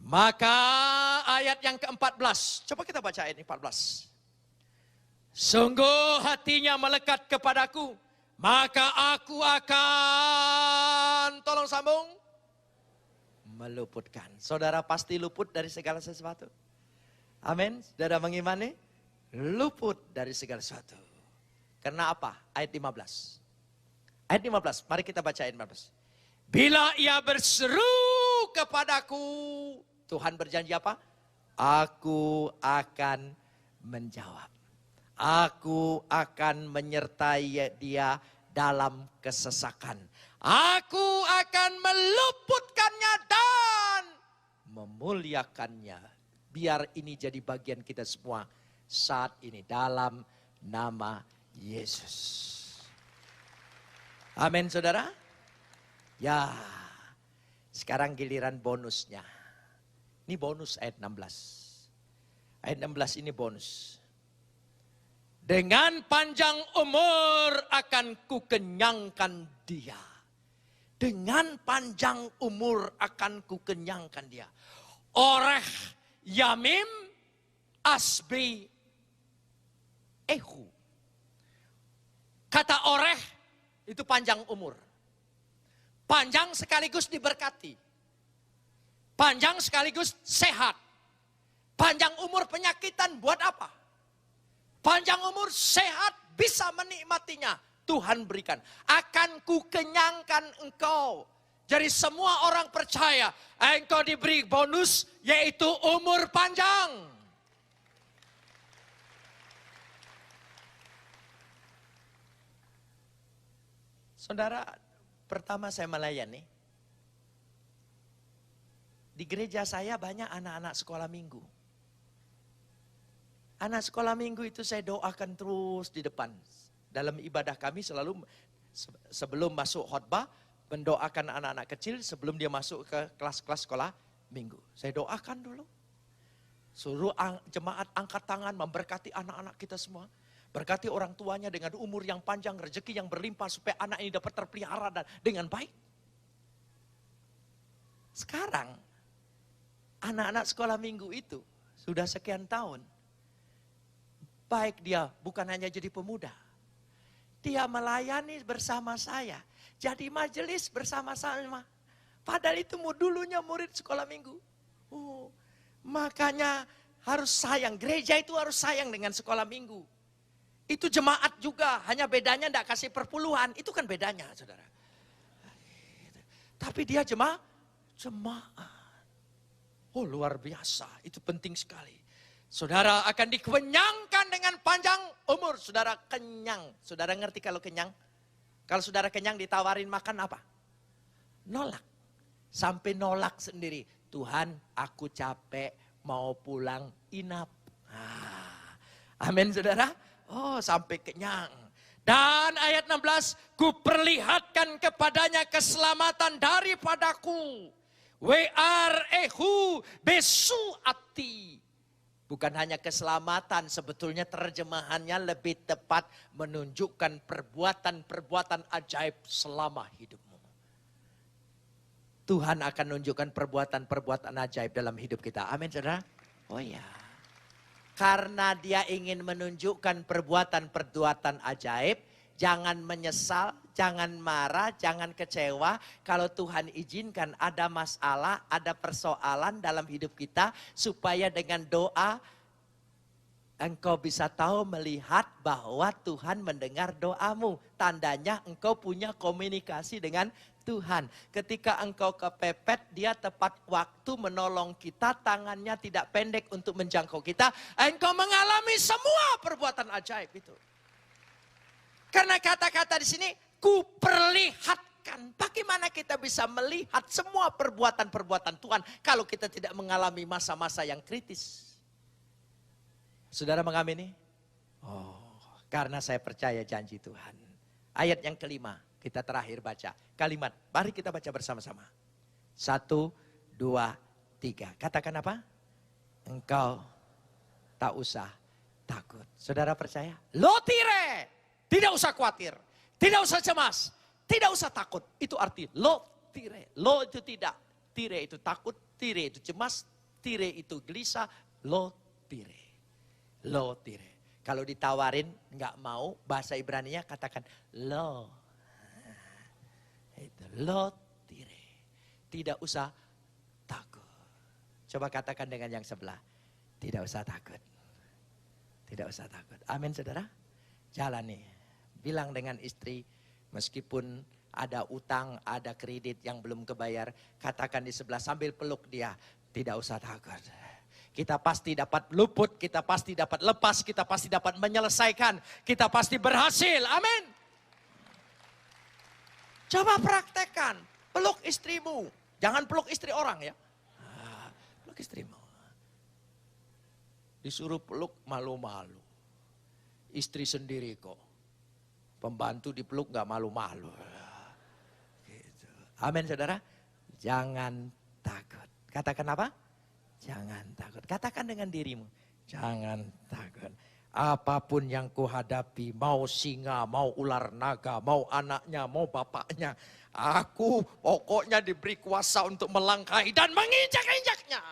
Maka ayat yang ke-14. Coba kita baca ayat 14. Sungguh hatinya melekat kepadaku, maka aku akan, tolong sambung, meluputkan. Saudara pasti luput dari segala sesuatu. Amin. Saudara mengimani? Luput dari segala sesuatu. Karena apa? Ayat 15. Ayat 15, mari kita baca ayat 15. Bila ia berseru kepadaku, Tuhan berjanji apa? Aku akan menjawab. Aku akan menyertai dia dalam kesesakan. Aku akan meluputkannya dan memuliakannya. Biar ini jadi bagian kita semua saat ini dalam nama Yesus. Amin saudara. Ya, sekarang giliran bonusnya. Ini bonus ayat 16. Ayat 16 ini bonus. Dengan panjang umur akan kukenyangkan dia. Dengan panjang umur akan kukenyangkan dia. Oreh Yamim Asbi Ehu. Kata oreh itu panjang umur. Panjang sekaligus diberkati. Panjang sekaligus sehat. Panjang umur penyakitan buat apa? Panjang umur sehat bisa menikmatinya. Tuhan berikan. Akan kukenyangkan engkau. Jadi semua orang percaya. Engkau diberi bonus yaitu umur panjang. Saudara, pertama saya melayani. Di gereja saya banyak anak-anak sekolah minggu. Anak sekolah minggu itu saya doakan terus di depan. Dalam ibadah kami selalu sebelum masuk khotbah, mendoakan anak-anak kecil sebelum dia masuk ke kelas-kelas sekolah minggu. Saya doakan dulu. Suruh jemaat angkat tangan memberkati anak-anak kita semua. Berkati orang tuanya dengan umur yang panjang, rezeki yang berlimpah supaya anak ini dapat terpelihara dan dengan baik. Sekarang, anak-anak sekolah minggu itu sudah sekian tahun. Baik dia bukan hanya jadi pemuda. Dia melayani bersama saya. Jadi majelis bersama-sama. Padahal itu dulunya murid sekolah minggu. Makanya harus sayang. Gereja itu harus sayang dengan sekolah minggu. Itu jemaat juga. Hanya bedanya tidak kasih perpuluhan. Itu kan bedanya, saudara. Tapi dia jemaat. Oh, luar biasa. Itu penting sekali. Saudara akan dikenyangkan dengan panjang umur. Saudara kenyang. Saudara ngerti kalau kenyang? Kalau saudara kenyang ditawarin makan apa? Nolak. Sampai nolak sendiri. Tuhan, aku capek mau pulang inap. Amin, saudara. Oh, sampai kenyang. Dan ayat 16, kuperlihatkan kepadanya keselamatan daripadaku. We'arehu besu'ati. Bukan hanya keselamatan, sebetulnya terjemahannya lebih tepat menunjukkan perbuatan-perbuatan ajaib selama hidupmu. Tuhan akan menunjukkan perbuatan-perbuatan ajaib dalam hidup kita. Amin, saudara. Oh ya. Karena dia ingin menunjukkan perbuatan-perbuatan ajaib, jangan menyesal, jangan marah, jangan kecewa. Kalau Tuhan izinkan ada masalah, ada persoalan dalam hidup kita, supaya dengan doa engkau bisa tahu melihat bahwa Tuhan mendengar doamu. Tandanya engkau punya komunikasi dengan Tuhan. Ketika engkau kepepet, dia tepat waktu menolong kita, tangannya tidak pendek untuk menjangkau kita. Engkau mengalami semua perbuatan ajaib itu. Karena kata-kata di sini, kuperlihatkan. Bagaimana kita bisa melihat semua perbuatan-perbuatan Tuhan kalau kita tidak mengalami masa-masa yang kritis? Saudara mengamini? Oh, karena saya percaya janji Tuhan. Ayat yang kelima. Kita terakhir baca kalimat. Mari kita baca bersama-sama. 1, 2, 3. Katakan apa? Engkau tak usah takut. Saudara percaya? Lo tire. Tidak usah khawatir. Tidak usah cemas. Tidak usah takut. Itu arti lo tire. Lo itu tidak. Tire itu takut. Tire itu cemas. Tire itu gelisah. Lo tire. Lo tire. Kalau ditawarin nggak mau, bahasa Ibraninya katakan lo. Itu lo tire. Tidak usah takut. Coba katakan dengan yang sebelah. Tidak usah takut. Tidak usah takut. Amin, saudara. Jalani. Bilang dengan istri, meskipun ada utang, ada kredit yang belum kebayar, katakan di sebelah sambil peluk dia. Tidak usah takut. Kita pasti dapat luput, kita pasti dapat lepas, kita pasti dapat menyelesaikan, kita pasti berhasil. Amin. Coba praktekkan, peluk istrimu. Jangan peluk istri orang ya. Peluk istrimu. Disuruh peluk malu-malu. Istri sendiri kok. Pembantu dipeluk gak malu-malu. Gitu. Amin, saudara. Jangan takut. Katakan apa? Jangan takut. Katakan dengan dirimu. Jangan takut. Apapun yang kuhadapi, mau singa, mau ular naga, mau anaknya, mau bapaknya. Aku pokoknya diberi kuasa untuk melangkahi dan menginjak-injaknya.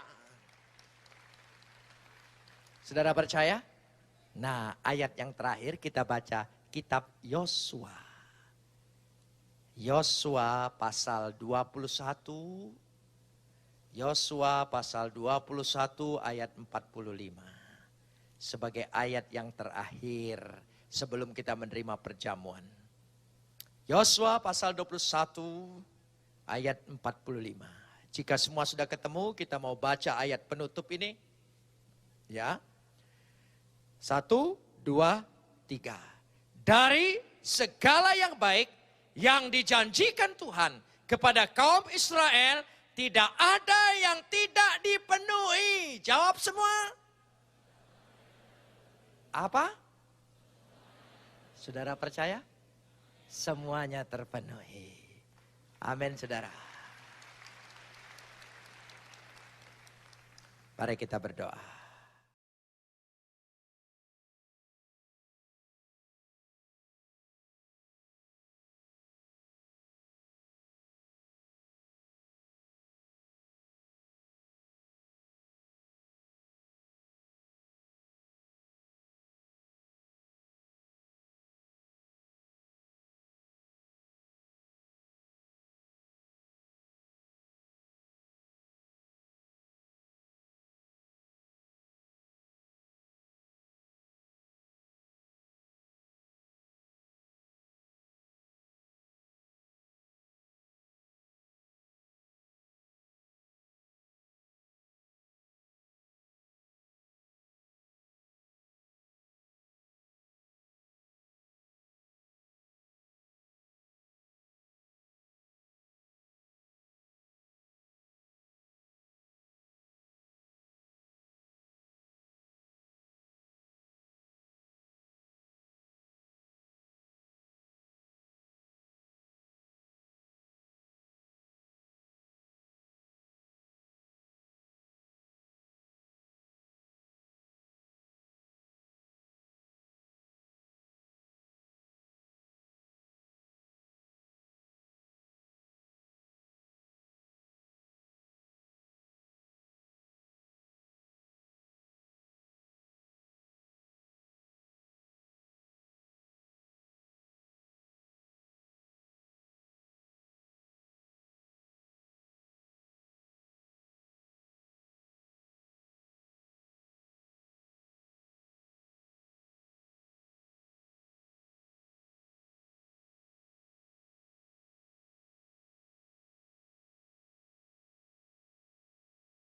Saudara percaya? Nah, ayat yang terakhir kita baca kitab Yosua. Yosua pasal 21. Yosua pasal 21 ayat 45. Sebagai ayat yang terakhir sebelum kita menerima perjamuan. Yosua pasal 21 ayat 45. Jika semua sudah ketemu, kita mau baca ayat penutup ini. Ya. 1, 2, 3. Dari segala yang baik yang dijanjikan Tuhan kepada kaum Israel, tidak ada yang tidak dipenuhi. Jawab semua. Apa? Saudara percaya? Semuanya terpenuhi. Amin, saudara. Mari kita berdoa.